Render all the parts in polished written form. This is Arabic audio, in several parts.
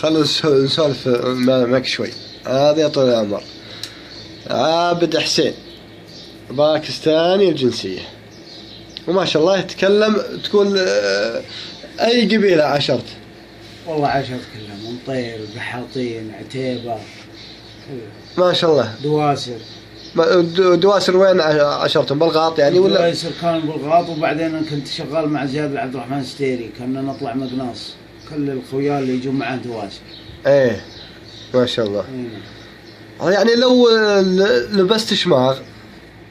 خلنا نسولف معك شوي. هذا يا طويل العمر عابد حسين، باكستاني الجنسية، وما شاء الله يتكلم. تقول أي قبيلة عشرت؟ والله عشرت كلهم، مطير، بحاطين، عتيبة، ما شاء الله. دواسر. دواسر وين عشرتهم؟ بالغاط يعني ولا؟ دواسر كان بالغاط، وبعدين أنا كنت شغال مع زياد عبد الرحمن ستيري، كنا نطلع مقناص، كل الخويا اللي يجوا معاه دواسر. ايه ما شاء الله. يعني لو لبست شماغ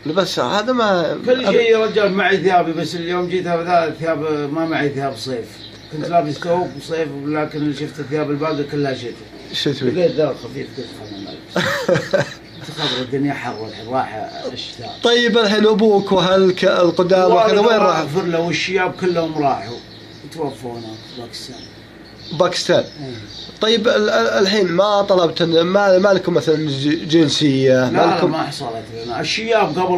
لبس هذا ما كل شيء يا رجال معي ثيابي، بس اليوم جيت هذا ثياب ما معي ثياب صيف، كنت لابس ثوب صيف، لكن شفت الثياب الباقي كلها شتوي. لقيت ذا خفيف قلت خلنا نلبس. تخبر الدنيا حر الحين راح الشتاء. طيب الحين ابوك واهلك القدام وكذا وين راحوا؟ فرلة والشياب كلهم راحوا توفوا هناك باكستان. باكستان. طيب الحين ما طلبت ما لكم مثلا جنسية؟ لا لكم؟ ما حصلت لنا. الشياب قبل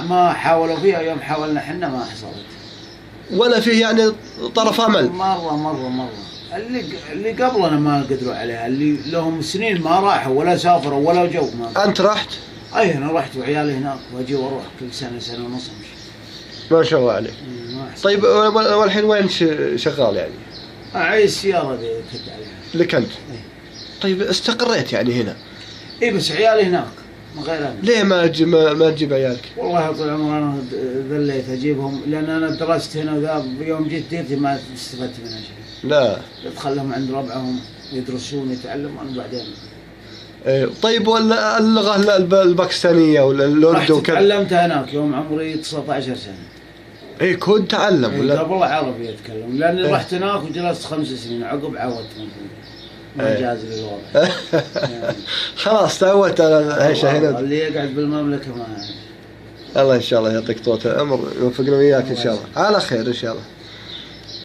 ما حاولوا فيها، يوم حاولنا احنا ما حصلت. ولا فيه يعني طرف امل؟ مرة اللي قبلنا ما قدروا عليها، اللي لهم سنين ما راحوا ولا سافروا ولا جو. ما انت رحت؟ اي انا رحت وعيالي هناك، واجي واروح كل سنة ونص امشي. ما شاء الله عليك. طيب والحين وين شغال يعني؟ اعي السيارة ذي كنت عليها. لك انت؟ طيب استقريت يعني هنا؟ اي بس عيالي هناك ما غير انا. ليه ما تجيب عيالك؟ والله طول عمري انا ذليت اجيبهم، لان انا درست هنا وذا، يوم جيت ديرتي ما استفدت منها شيء. لا ادخلهم عند ربعهم يدرسون يتعلمون انا بعدين. ايه طيب ولا اللغة الباكستانية ولا الأردو وكذا؟ تعلمتها هناك يوم عمري 19 سنة. ايه كنت تعلم ولا؟ قبل عربي اتكلم، لاني رحت هناك وجلست 5 سنين، عقب عودت ما جاز لي الوضع. خلاص تعودت على العيشة هنا. اللي يقعد بالمملكة ما. الله ان شاء الله يعطيك طول العمر ويوفقنا وياك ان شاء الله على خير ان شاء الله.